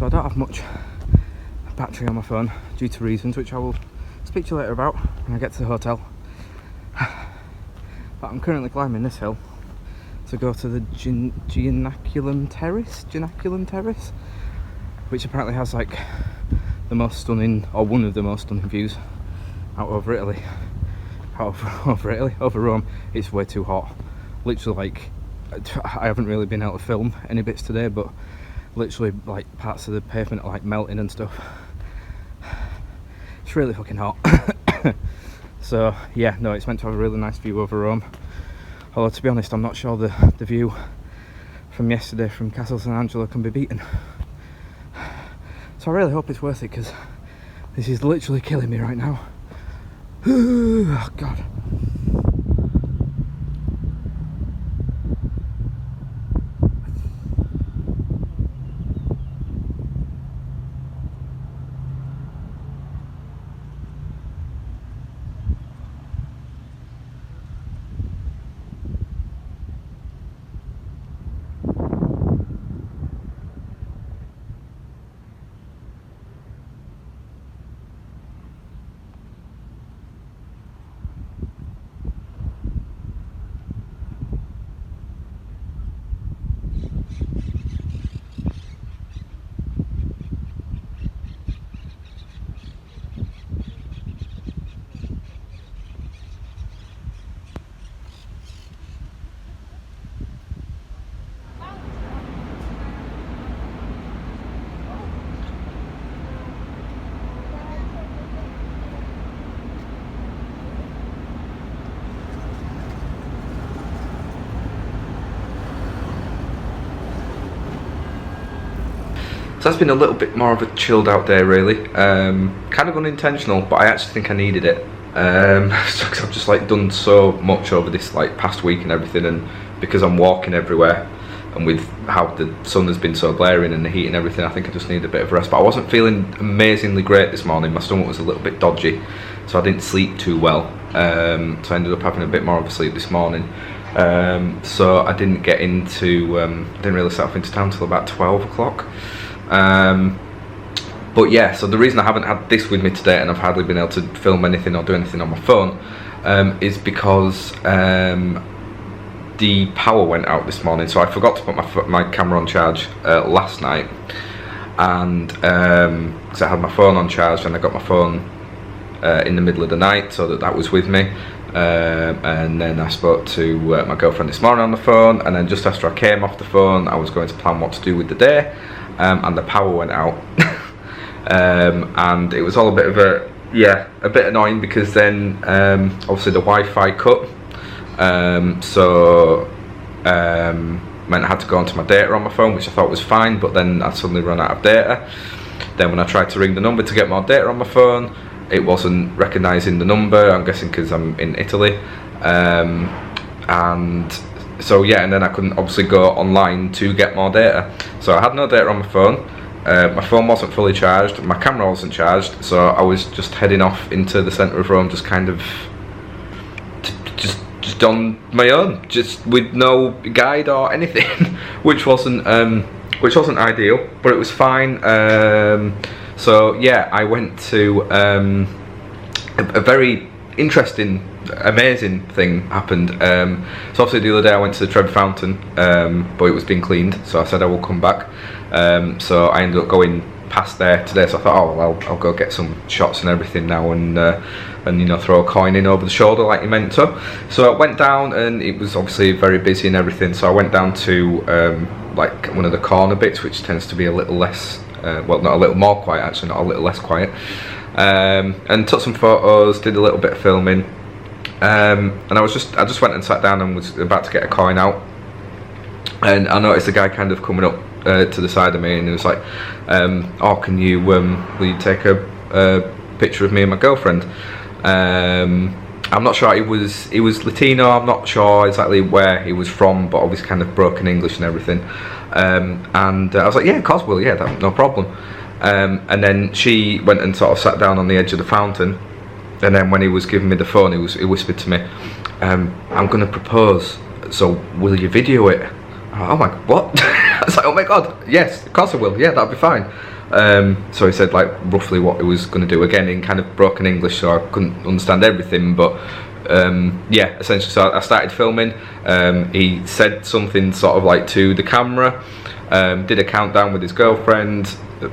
so I don't have much battery on my phone due to reasons which I will speak to you later about when I get to the hotel. But I'm currently climbing this hill to go to the Giannaculum Terrace, which apparently has like the most stunning, or one of the most stunning views out over Italy. Over Rome. It's way too hot. Literally, like, I haven't really been able to film any bits today, but literally like parts of the pavement are like melting and stuff. It's really fucking hot. So yeah, no, it's meant to have a really nice view over Rome. Although to be honest, I'm not sure the view from yesterday from Castle San Angelo can be beaten. So I really hope it's worth it, because this is literally killing me right now. Oh god. So that's been a little bit more of a chilled out day really, kind of unintentional, but I actually think I needed it, because I've just like done so much over this like past week and everything, and because I'm walking everywhere and with how the sun has been so glaring and the heat and everything, I think I just need a bit of rest. But I wasn't feeling amazingly great this morning. My stomach was a little bit dodgy, so I didn't sleep too well, so I ended up having a bit more of a sleep this morning. So I didn't get into, didn't really set off into town till about 12 o'clock. But yeah, so the reason I haven't had this with me today and I've hardly been able to film anything or do anything on my phone, is because the power went out this morning. So I forgot to put my camera on charge last night, and because I had my phone on charge, and I got my phone in the middle of the night, so that was with me. And then I spoke to my girlfriend this morning on the phone, and then just after I came off the phone, I was going to plan what to do with the day, and the power went out. And it was all a bit of a bit annoying, because then obviously the Wi-Fi cut, so meant I had to go onto my data on my phone, which I thought was fine, but then I suddenly ran out of data. Then when I tried to ring the number to get more data on my phone, it wasn't recognising the number, I'm guessing because I'm in Italy, and so yeah, and then I couldn't obviously go online to get more data, so I had no data on my phone. My phone wasn't fully charged, my camera wasn't charged, so I was just heading off into the centre of Rome, just kind of just on my own, just with no guide or anything, which wasn't ideal, but it was fine. So yeah, I went to a very interesting, amazing thing happened. So obviously the other day I went to the Trevi Fountain, but it was being cleaned, so I said I will come back. So I ended up going past there today, so I thought, oh well, I'll go get some shots and everything now, and you know, throw a coin in over the shoulder like you meant to. So I went down, and it was obviously very busy and everything, so I went down to like one of the corner bits, which tends to be a little less, well, not a little more quiet actually, not a little less quiet, and took some photos, did a little bit of filming, and I just went and sat down and was about to get a coin out, and I noticed a guy kind of coming up to the side of me, and he was like, oh, can you will you take a picture of me and my girlfriend? I'm not sure, he was Latino, I'm not sure exactly where he was from, but obviously kind of broken English and everything, and I was like, yeah, of course, well, yeah, no problem. And then she went and sort of sat down on the edge of the fountain, and then when he was giving me the phone, he whispered to me, I'm going to propose, so will you video it? I'm like, what? I was like, oh my god, yes, of course I will, yeah, that'll be fine. So he said like roughly what he was going to do, again in kind of broken English, so I couldn't understand everything, but yeah, essentially, so I started filming. He said something sort of like to the camera, did a countdown with his girlfriend,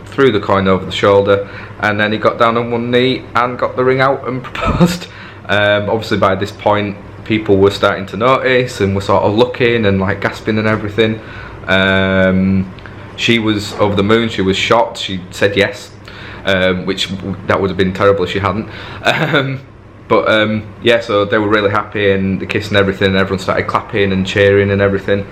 threw the coin over the shoulder, and then he got down on one knee and got the ring out and proposed. Obviously by this point people were starting to notice and were sort of looking and like gasping and everything. She was over the moon, she was shocked, she said yes, which that would have been terrible if she hadn't. But yeah, so they were really happy and the kiss and everything, and everyone started clapping and cheering and everything.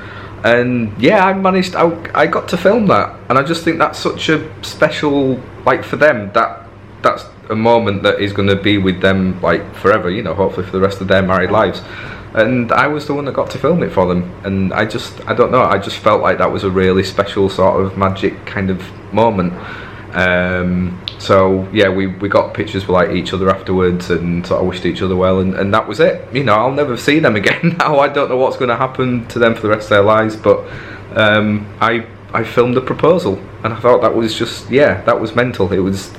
And yeah, I got to film that, and I just think that's such a special, like for them, that's a moment that is going to be with them like forever, you know, hopefully for the rest of their married lives. And I was the one that got to film it for them, and I don't know, I just felt like that was a really special sort of magic kind of moment. So yeah, we got pictures with like each other afterwards and sort of wished each other well, and that was it. You know, I'll never see them again now. I don't know what's going to happen to them for the rest of their lives, but I filmed the proposal, and I thought that was just, yeah, that was mental. It was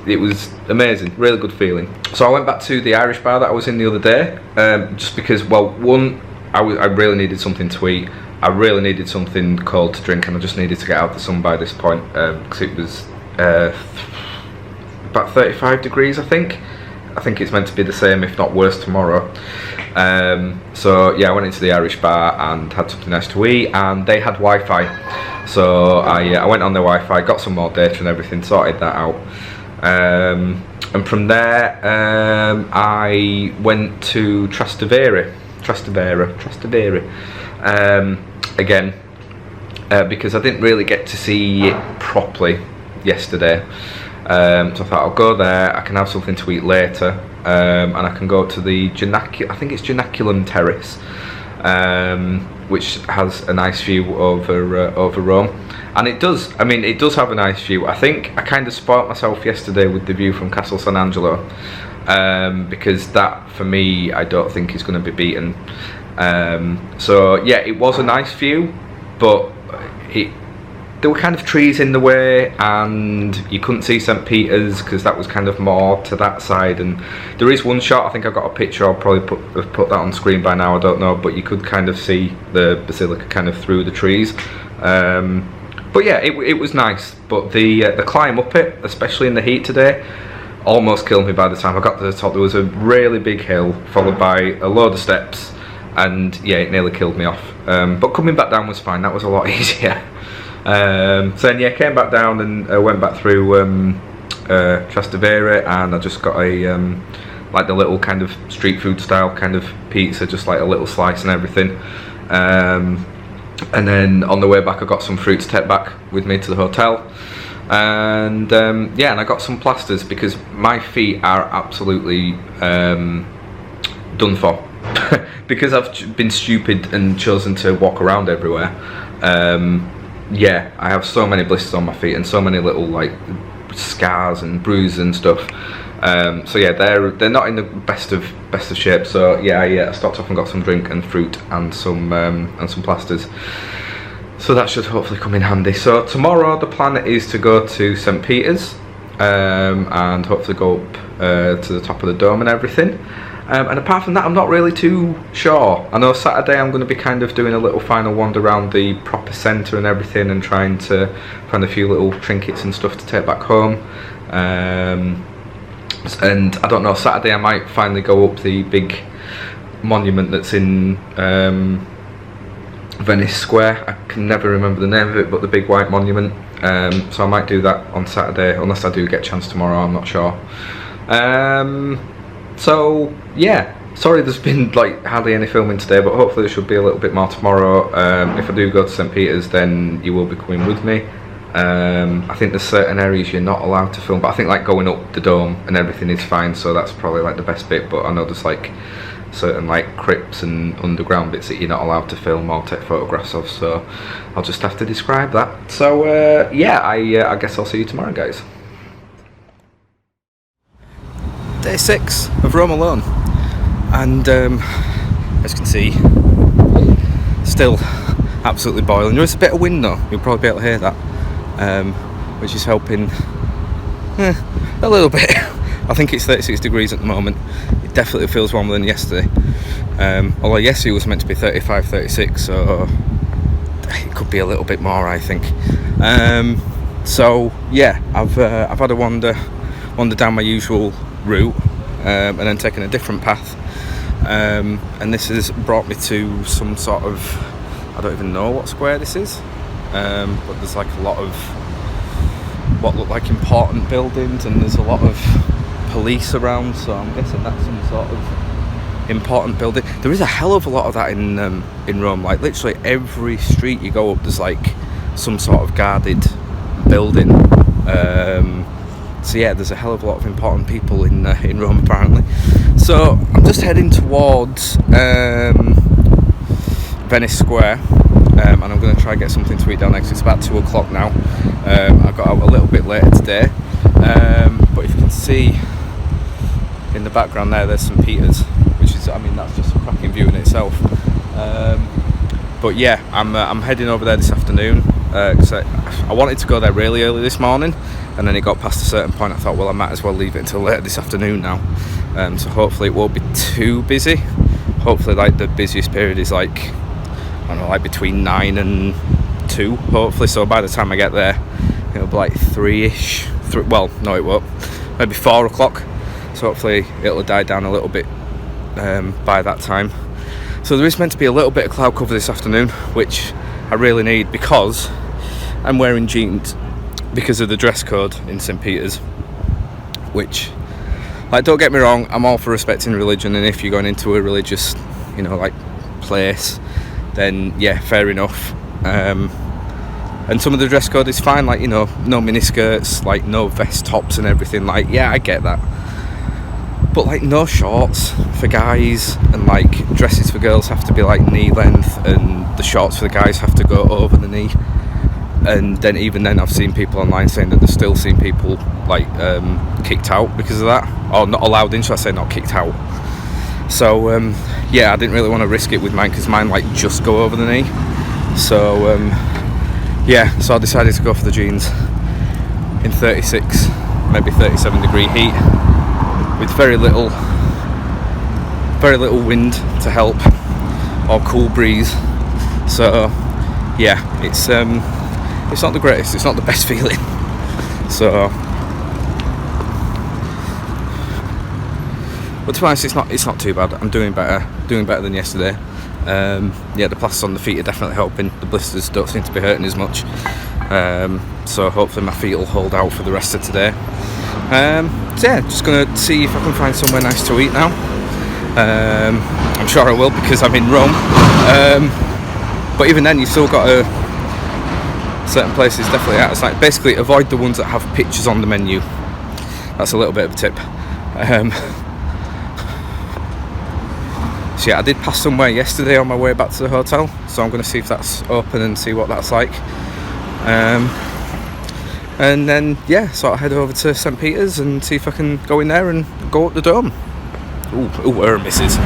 amazing, really good feeling. So I went back to the Irish bar that I was in the other day, just because, well, one, I really needed something to eat. I really needed something cold to drink, and I just needed to get out of the sun by this point, because it was about 35 degrees, I think it's meant to be the same, if not worse, tomorrow. So yeah, I went into the Irish bar and had something nice to eat, and they had Wi-Fi, so I went on their Wi-Fi, got some more data and everything, sorted that out, and from there I went to Trastevere again, because I didn't really get to see it properly yesterday. So I thought I'll go there, I can have something to eat later, and I can go to the I think it's Janaculum Terrace, which has a nice view over Rome, and it does have a nice view. I think I kind of spoilt myself yesterday with the view from Castle San Angelo, because that for me I don't think is going to be beaten. So yeah, it was a nice view, but there were kind of trees in the way, and you couldn't see St. Peter's because that was kind of more to that side. And there is one shot, I think I got a picture, I'll probably put that on screen by now, I don't know, but you could kind of see the Basilica kind of through the trees. But yeah, it was nice, but the climb up it, especially in the heat today, almost killed me by the time I got to the top. There was a really big hill followed by a load of steps, and yeah, it nearly killed me off. But coming back down was fine, that was a lot easier. So then yeah, came back down and went back through Trastevere, and I just got a like the little kind of street food style kind of pizza, just like a little slice and everything. And then on the way back I got some fruit to take back with me to the hotel, and yeah, and I got some plasters because my feet are absolutely done for. Because I've been stupid and chosen to walk around everywhere. Yeah, I have so many blisters on my feet and so many little like scars and bruises and stuff. So yeah, they're not in the best of shape. So yeah, I stopped off and got some drink and fruit and some plasters. So that should hopefully come in handy. So tomorrow the plan is to go to St. Peter's, and hopefully go up to the top of the dome and everything. And apart from that, I'm not really too sure. I know Saturday I'm going to be kind of doing a little final wander around the proper centre and everything, and trying to find a few little trinkets and stuff to take back home. And I don't know, Saturday I might finally go up the big monument that's in Venice Square. I can never remember the name of it, but the big white monument. So I might do that on Saturday, unless I do get a chance tomorrow, I'm not sure. So yeah, sorry there's been like hardly any filming today, but hopefully there should be a little bit more tomorrow. If I do go to St. Peter's, then you will be coming with me. I think there's certain areas you're not allowed to film, but I think like going up the dome and everything is fine, so that's probably like the best bit. But I know there's like certain like crypts and underground bits that you're not allowed to film or take photographs of, so I'll just have to describe that. So yeah, I guess I'll see you tomorrow, guys. Day 6 of Rome Alone, and as you can see, still absolutely boiling. There is a bit of wind though, you'll probably be able to hear that, which is helping a little bit. I think it's 36 degrees at the moment. It definitely feels warmer than yesterday, although yesterday was meant to be 35, 36, so it could be a little bit more, I think. So yeah, I've had a wander down my usual route, and then taken a different path, and this has brought me to some sort of, I don't even know what square this is, but there's like a lot of what look like important buildings, and there's a lot of police around, so I'm guessing that's some sort of important building. There is a hell of a lot of that in Rome. Like literally every street you go up, there's like some sort of guarded building. So yeah, there's a hell of a lot of important people in Rome apparently. So I'm just heading towards Venice Square, and I'm going to try and get something to eat down next. It's about 2 o'clock now. I got out a little bit later today, but if you can see in the background there's St. Peter's, which is, I mean, that's just a cracking view in itself. But yeah, I'm heading over there this afternoon, because I wanted to go there really early this morning, and then it got past a certain point. I thought, well, I might as well leave it until later this afternoon now, so hopefully it won't be too busy. Hopefully like the busiest period is like, I don't know, like between 9 and 2 hopefully, so by the time I get there it'll be like 3ish, well no it won't, maybe 4 o'clock, so hopefully it'll die down a little bit by that time. So there is meant to be a little bit of cloud cover this afternoon, which I really need, because I'm wearing jeans because of the dress code in St. Peter's, which, like, don't get me wrong, I'm all for respecting religion, and if you're going into a religious, you know, like, place, then yeah, fair enough. And some of the dress code is fine, like, you know, no miniskirts, like no vest tops and everything, like, yeah, I get that. But like no shorts for guys, and like dresses for girls have to be like knee length, and the shorts for the guys have to go over the knee. And then even then I've seen people online saying that they're still seeing people like kicked out because of that, or not allowed in, should I say, not kicked out. So yeah, I didn't really want to risk it with mine, because mine like just go over the knee. So yeah, so I decided to go for the jeans in 36, maybe 37 degree heat, with very little wind to help, or cool breeze. So yeah, it's not the greatest, it's not the best feeling. So, but to be honest, it's not too bad. I'm doing better than yesterday. Yeah, the plasters on the feet are definitely helping. The blisters don't seem to be hurting as much. So hopefully my feet will hold out for the rest of today. So yeah, just gonna see if I can find somewhere nice to eat now. I'm sure I will, because I'm in Rome. But even then, you've still got certain places definitely out. It's like, basically avoid the ones that have pictures on the menu. That's a little bit of a tip. So yeah, I did pass somewhere yesterday on my way back to the hotel, so I'm going to see if that's open and see what that's like. And then yeah, so I'll head over to St. Peter's and see if I can go in there and go up the dome. Ooh, where are misses?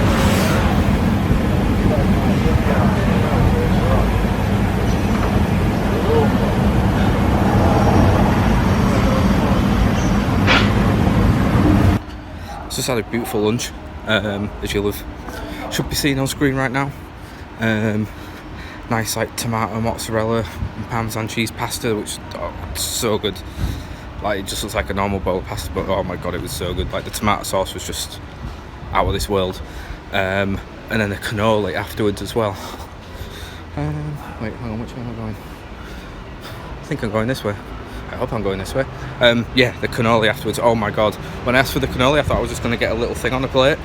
Just had a beautiful lunch, as you'll have should be seeing on screen right now. Nice like tomato, mozzarella and parmesan cheese pasta, which it's so good. Like, it just looks like a normal bowl of pasta, but oh my god, it was so good. Like, the tomato sauce was just out of this world. And then the cannoli afterwards as well. Wait, hang on, which way am I going? I think I'm going this way. I hope I'm going this way. Yeah, the cannoli afterwards, oh my god. When I asked for the cannoli, I thought I was just going to get a little thing on the plate,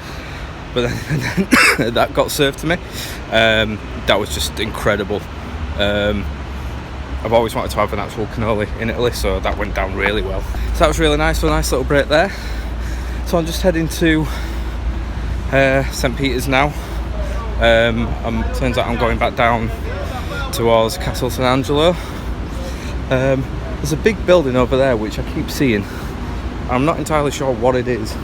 but then that got served to me. That was just incredible. I've always wanted to have an actual cannoli in Italy, so that went down really well. So that was really nice, so a nice little break there. So I'm just heading to St. Peter's now. Turns out I'm going back down towards Castle San Angelo. There's a big building over there which I keep seeing. I'm not entirely sure what it is,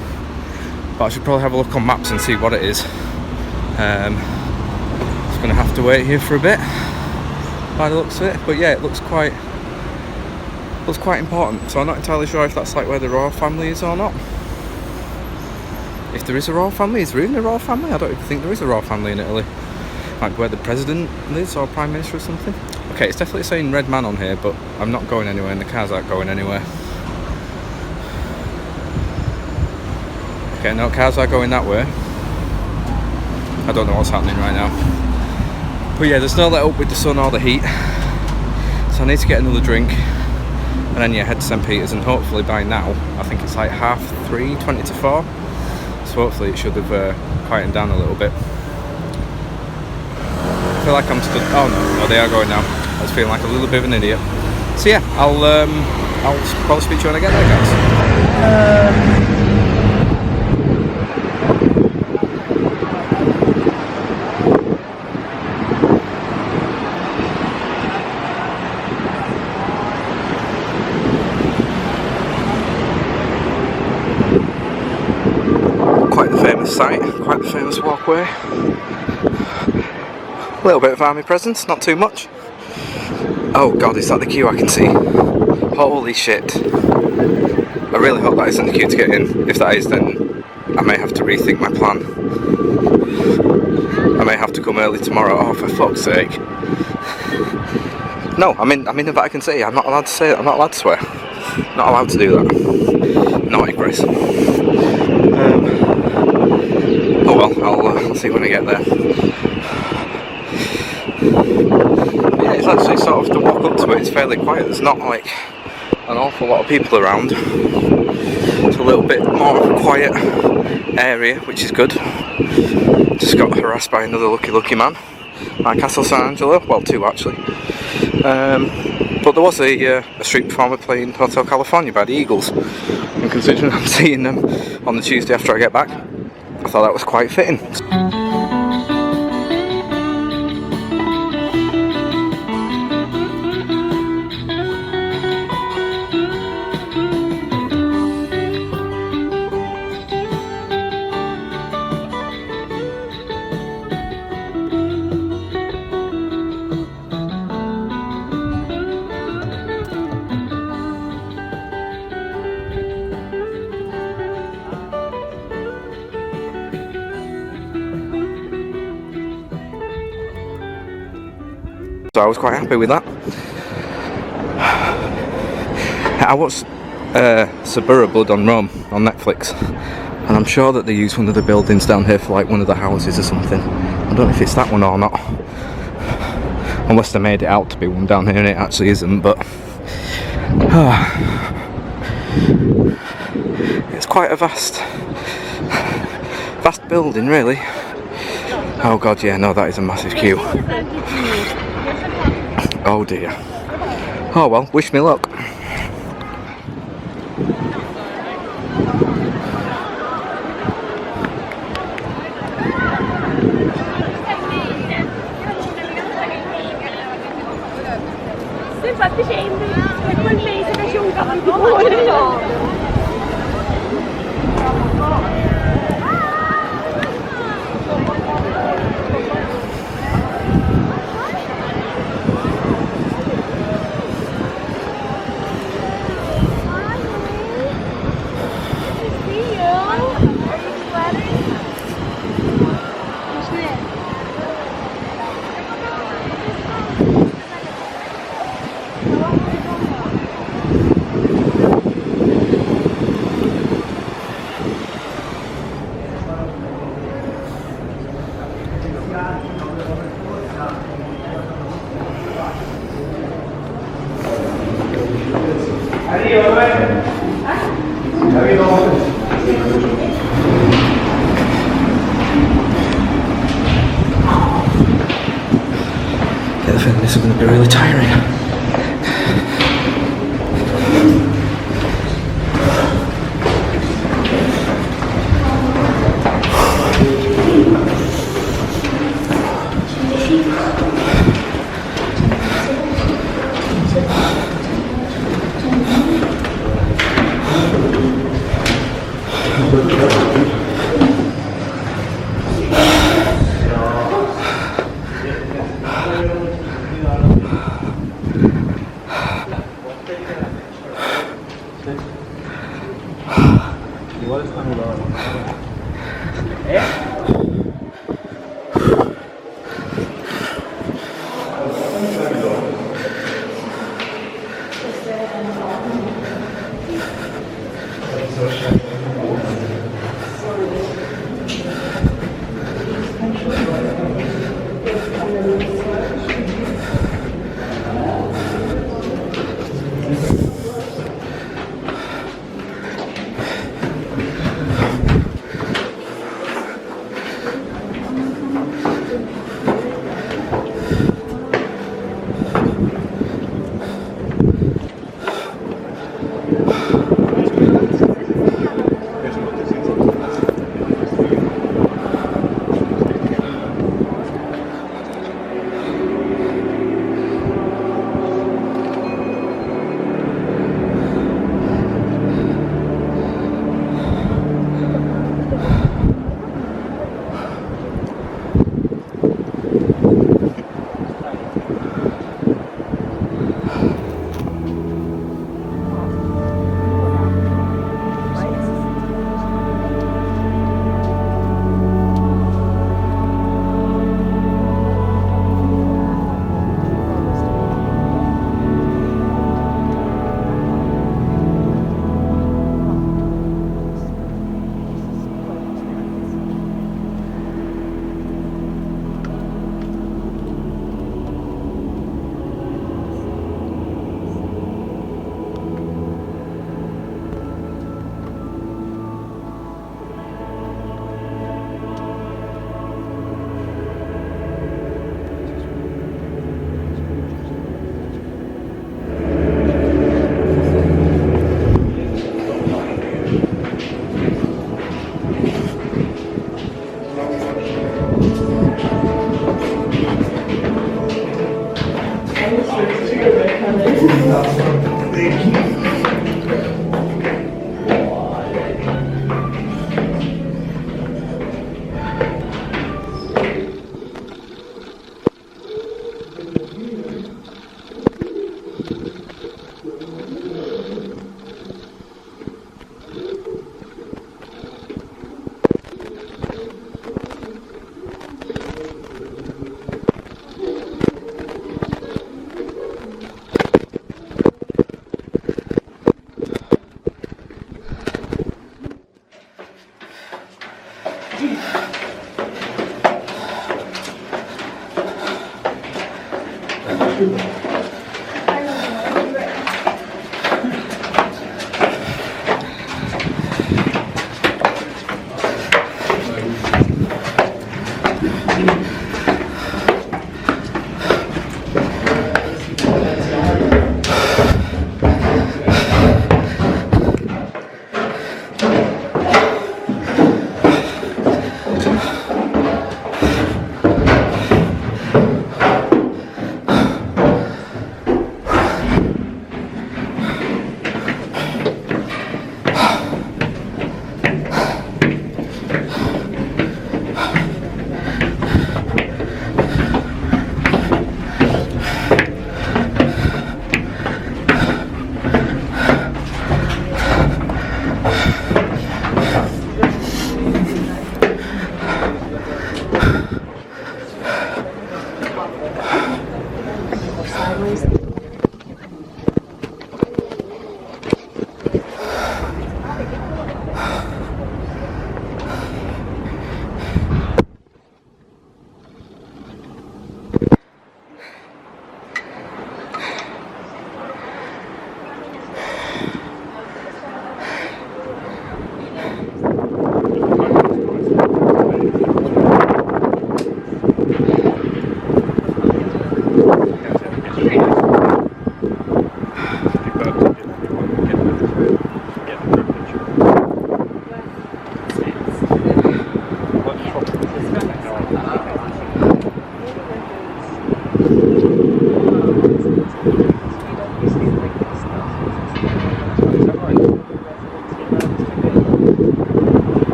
but I should probably have a look on maps and see what it is. Just going to have to wait here for a bit. by the looks of it. But yeah, it looks quite important. So I'm not entirely sure if that's like where the royal family is or not. If there is a royal family, is there even a royal family? I don't even think there is a royal family in Italy. Like where the president lives or prime minister or something. Okay, it's definitely saying Red Man on here, but I'm not going anywhere and the cars aren't going anywhere. Okay, no, cars are going that way. I don't know what's happening right now. But yeah, there's no let up with the sun or the heat. So I need to get another drink. And then yeah, head to St. Peter's, and hopefully by now, I think it's like 3:30, 20 to 4. So hopefully it should have quietened down a little bit. I feel like I'm stood. Oh no, they are going now. I was feeling like a little bit of an idiot. So yeah, I'll probably speak to you when I get there, guys. Quite the famous site, quite the famous walkway. A little bit of army presence, not too much. Oh god, is that the queue I can see? Holy shit. I really hope that isn't the queue to get in. If that is, then I may have to rethink my plan. I may have to come early tomorrow. Oh, for fuck's sake. No, I mean the Vatican City. I'm not allowed to say that. I'm not allowed to swear. Not allowed to do that. Naughty Chris. Oh well, I'll see when I get there. Yeah, it's actually sort of, the walk up to it is fairly quiet. There's not like an awful lot of people around. It's a little bit more of a quiet area, which is good. Just got harassed by another lucky man at Castle San Angelo. Well, two actually. But there was a street performer playing Hotel California by the Eagles. And considering I'm seeing them on the Tuesday after I get back, I thought that was quite fitting. So I was quite happy with that. I watched Suburra Blood on Rome on Netflix, and I'm sure that they used one of the buildings down here for like one of the houses or something. I don't know if it's that one or not, unless they made it out to be one down here and it actually isn't, but it's quite a vast building really. Oh god, yeah, no, that is a massive queue. Oh dear. Oh well, wish me luck. Get the feeling this is going to be really tiring. Igual está anulado.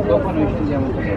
Dopo noi scendiamo qui.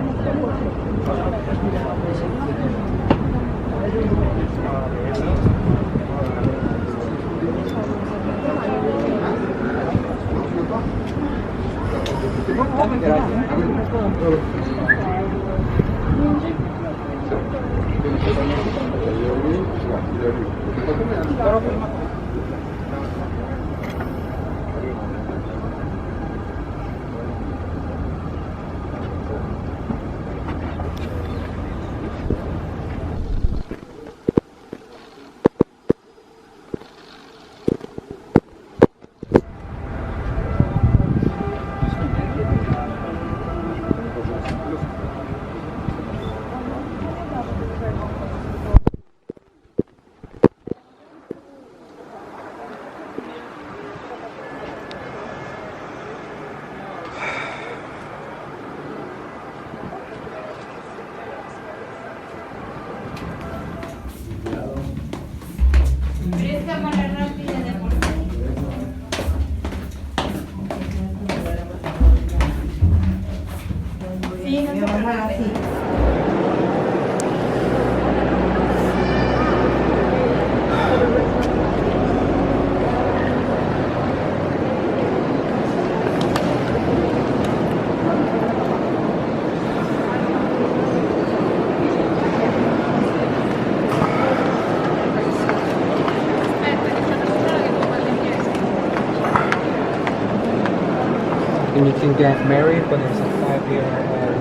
And you can get married, but there's a 5-year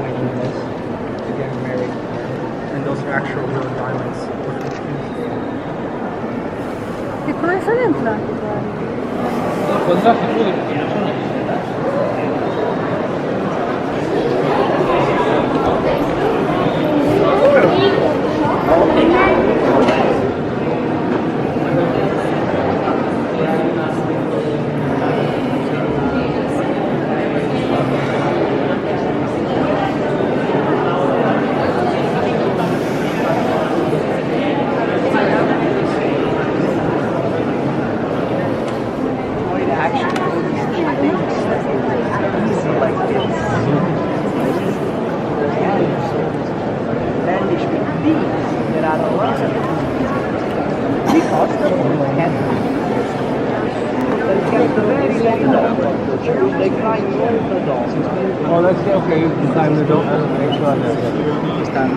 waiting list to get married. And those are actual real diamonds. E come sono entrati? Oh, let's see. Okay, this time we don't make sure that this time.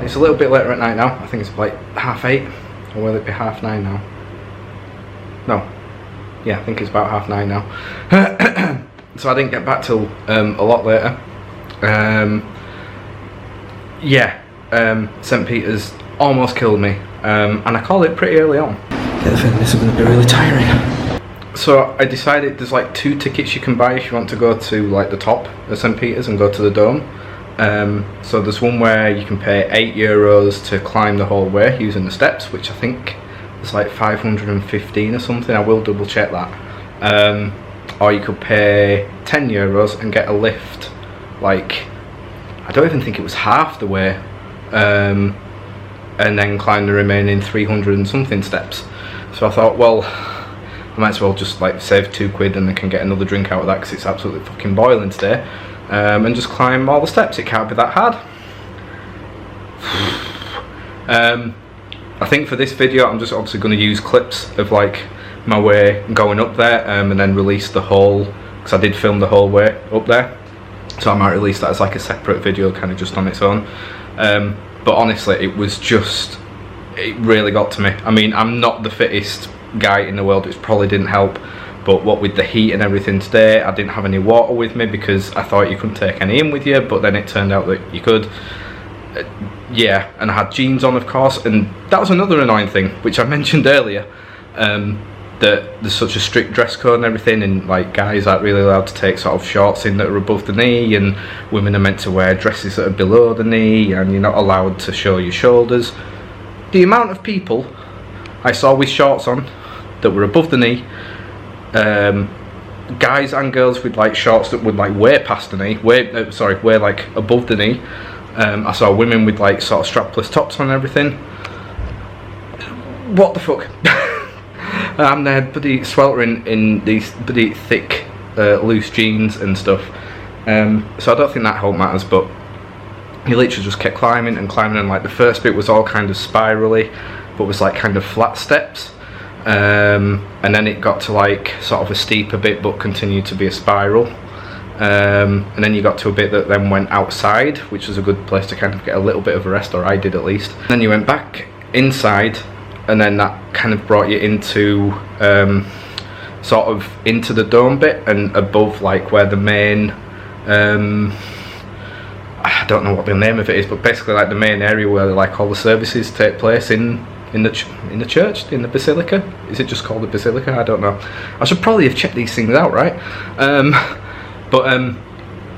it's a little bit later at night now. I think it's like 8:30, or will it be 9:30 now? No, yeah, I think it's about 9:30 now. So I didn't get back till a lot later. St. Peter's almost killed me, and I called it pretty early on. I get the feeling this is going to be really tiring. So I decided there's like 2 tickets you can buy if you want to go to like the top of St. Peter's and go to the dome. So there's one where you can pay €8 to climb the whole way using the steps, which I think is like 515 or something. I will double check that. Or you could pay €10 and get a lift, like, I don't even think it was half the way, and then climb the remaining 300 and something steps. So I thought, well, I might as well just like save £2 and I can get another drink out of that because it's absolutely fucking boiling today, and just climb all the steps. It can't be that hard. I think for this video I'm just obviously going to use clips of like my way going up there, and then release the whole, because I did film the whole way up there, so I might release that as like a separate video kind of just on its own. But honestly, it really got to me. I mean, I'm not the fittest guy in the world, which probably didn't help, but what with the heat and everything today, I didn't have any water with me because I thought you couldn't take any in with you, but then it turned out that you could. Yeah, and I had jeans on, of course, and that was another annoying thing which I mentioned earlier, that there's such a strict dress code and everything, and like guys aren't really allowed to take sort of shorts in that are above the knee, and women are meant to wear dresses that are below the knee, and you're not allowed to show your shoulders. The amount of people I saw with shorts on that were above the knee, guys and girls with like shorts that would like way past the knee, way like above the knee. I saw women with like sort of strapless tops on and everything. What the fuck? I'm there bloody sweltering in these bloody thick loose jeans and stuff, so I don't think that helped matters, but he literally just kept climbing and climbing, and like the first bit was all kind of spirally but was like kind of flat steps, and then it got to like sort of a steeper bit but continued to be a spiral, and then you got to a bit that then went outside, which was a good place to kind of get a little bit of a rest, or I did at least. And then you went back inside, and then that kind of brought you into sort of into the dome bit and above like where the main I don't know what the name of it is, but basically like the main area where like all the services take place in the church, in the Basilica. Is it just called the Basilica? I don't know. I should probably have checked these things out, right?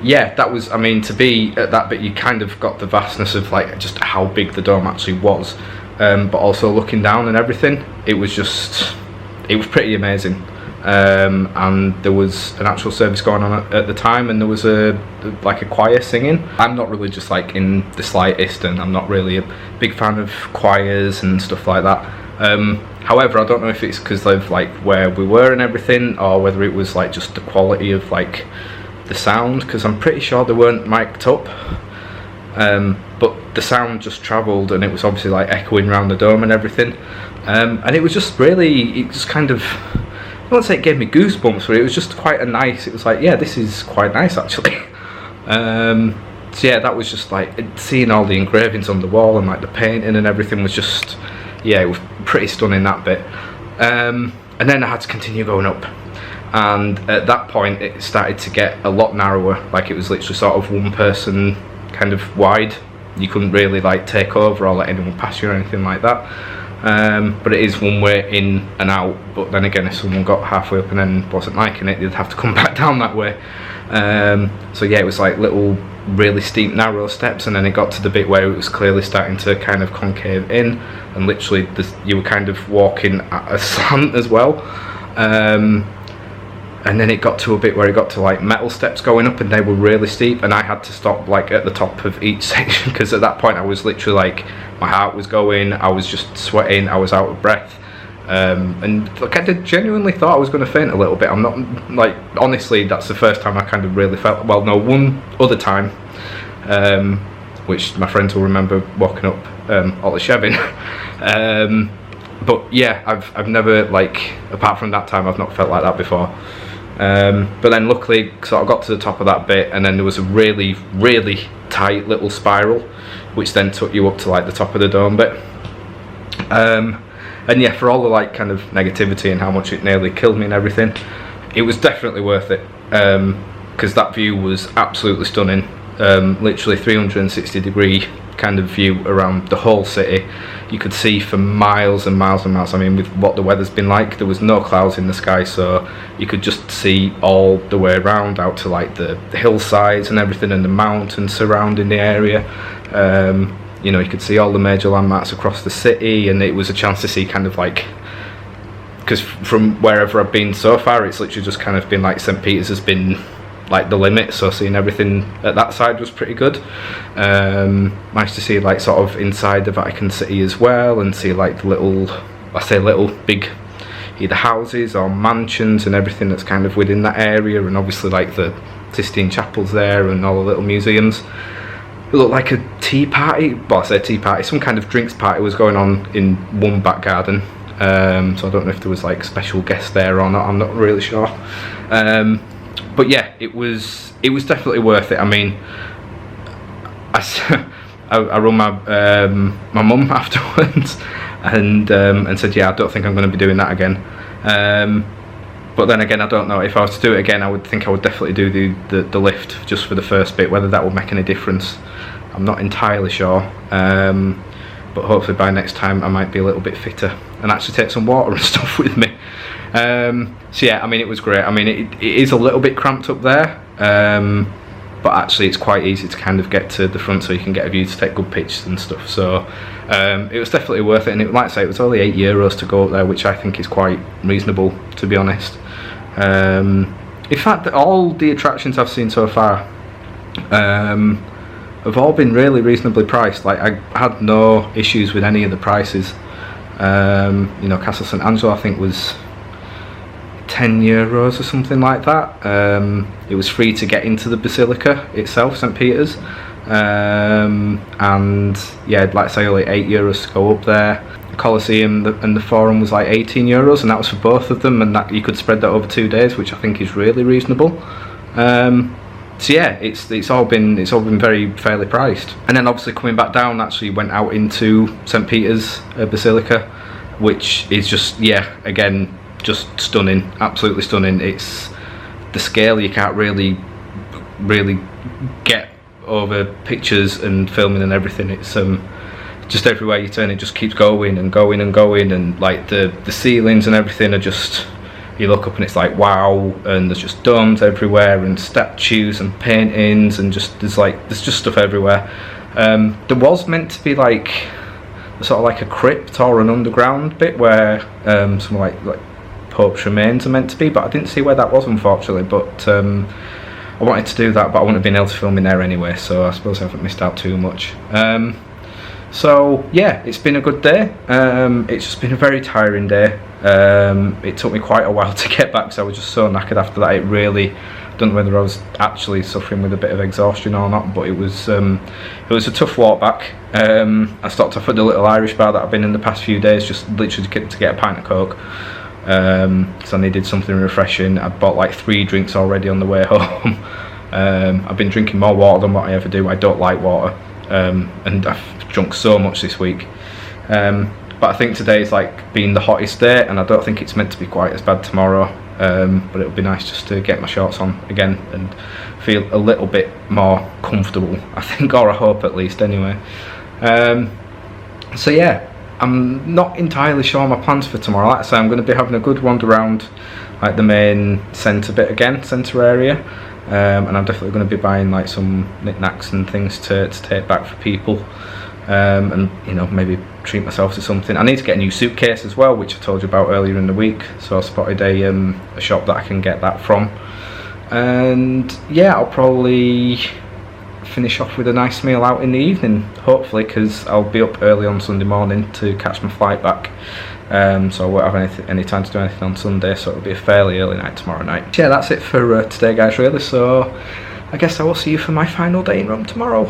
Yeah, that was, I mean, to be at that bit, you kind of got the vastness of like just how big the dome actually was, but also looking down and everything, it was pretty amazing. And there was an actual service going on at the time, and there was a choir singing. I'm not really just like in the slightest, and I'm not really a big fan of choirs and stuff like that. However, I don't know if it's because of like where we were and everything, or whether it was like just the quality of like the sound, because I'm pretty sure they weren't mic'd up, but the sound just travelled, and it was obviously like echoing around the dome and everything, and it was just really, it just kind of, I won't say it gave me goosebumps, but it was just quite a nice, it was like, yeah, this is quite nice actually. So yeah, that was just like, seeing all the engravings on the wall and like the painting and everything was just, yeah, it was pretty stunning, that bit. And then I had to continue going up, and at that point it started to get a lot narrower, like it was literally sort of one person kind of wide. You couldn't really like take over or let anyone pass you or anything like that. But it is one way in and out, but then again, if someone got halfway up and then wasn't liking it, they'd have to come back down that way. So yeah, it was like little really steep narrow steps, and then it got to the bit where it was clearly starting to kind of concave in, and literally you were kind of walking at a slant as well. And then it got to a bit where it got to like metal steps going up, and they were really steep, and I had to stop like at the top of each section, because at that point I was literally like, my heart was going, I was just sweating, I was out of breath, and like I genuinely thought I was going to faint a little bit. I'm not, like, honestly, that's the first time I kind of really felt, well no, one other time, which my friends will remember walking up Olashevin. But yeah, I've never, like, apart from that time, I've not felt like that before. But then luckily, sort of got to the top of that bit, and then there was a really, really tight little spiral which then took you up to like the top of the dome bit. And yeah, for all the like kind of negativity and how much it nearly killed me and everything, it was definitely worth it, because that view was absolutely stunning. Literally 360-degree kind of view around the whole city. You could see for miles and miles and miles. I mean, with what the weather's been like, there was no clouds in the sky, so you could just see all the way around out to like the hillsides and everything, and the mountains surrounding the area. You know, you could see all the major landmarks across the city, and it was a chance to see kind of like, because from wherever I've been so far, it's literally just kind of been like St. Peter's has been like the limit, so seeing everything at that side was pretty good. Managed to see like sort of inside the Vatican City as well, and see like the little, I say little, big either houses or mansions and everything that's kind of within that area, and obviously like the Sistine Chapels there and all the little museums. It looked like a tea party, well I say tea party, some kind of drinks party was going on in one back garden. So I don't know if there was like special guests there or not, I'm not really sure. But yeah, it was definitely worth it. I mean, I rung my mum afterwards and said, yeah, I don't think I'm going to be doing that again. But then again, I don't know, if I was to do it again, I would definitely do the lift just for the first bit. Whether that would make any difference, I'm not entirely sure. But hopefully by next time I might be a little bit fitter and actually take some water and stuff with me. So yeah, I mean, it was great. I mean, it is a little bit cramped up there, but actually it's quite easy to kind of get to the front, so you can get a view to take good pictures and stuff. So it was definitely worth it, and like I say, it was only €8 to go up there, which I think is quite reasonable, to be honest. In fact, all the attractions I've seen so far have all been really reasonably priced. Like, I had no issues with any of the prices. You know, Castle St Angelo I think was €10 or something like that. It was free to get into the Basilica itself, St Peter's, and yeah, like I say, only €8 to go up there. The Colosseum and the Forum was like €18, and that was for both of them, and that you could spread that over 2 days, which I think is really reasonable. So yeah, it's all been fairly priced. And then obviously coming back down, actually went out into St Peter's Basilica, which is just, yeah, again, just stunning, absolutely stunning. It's the scale you can't really get over pictures and filming and everything. It's just everywhere you turn, it just keeps going and going and going, and like the ceilings and everything are just, you look up and it's like wow, and there's just domes everywhere and statues and paintings, and just there's just stuff everywhere. There was meant to be like sort of like a crypt or an underground bit where some like Pope's remains are meant to be, but I didn't see where that was, unfortunately. But I wanted to do that, but I wouldn't have been able to film in there anyway, so I suppose I haven't missed out too much. So yeah, it's been a good day. It's just been a very tiring day. It took me quite a while to get back, because I was just so knackered after that. It really, I don't know whether I was actually suffering with a bit of exhaustion or not, but it was a tough walk back. I stopped off at the little Irish bar that I've been in the past few days, just literally to get a pint of Coke, because I needed something refreshing. I bought like 3 drinks already on the way home. I've been drinking more water than what I ever do. I don't like water, and I've drunk so much this week. But I think today is like being the hottest day, and I don't think it's meant to be quite as bad tomorrow. But it'll be nice just to get my shorts on again and feel a little bit more comfortable, I think, or I hope at least anyway. So yeah, I'm not entirely sure my plans for tomorrow. Like I say, I'm going to be having a good wander around like the main centre bit again, centre area, and I'm definitely going to be buying like some knickknacks and things to take back for people. And you know, maybe treat myself to something. I need to get a new suitcase as well, which I told you about earlier in the week, so I spotted a shop that I can get that from. And yeah, I'll probably finish off with a nice meal out in the evening, hopefully, because I'll be up early on Sunday morning to catch my flight back. So I won't have any time to do anything on Sunday, so it'll be a fairly early night tomorrow night. Yeah, that's it for today, guys, really. So I guess I will see you for my final day in Rome tomorrow.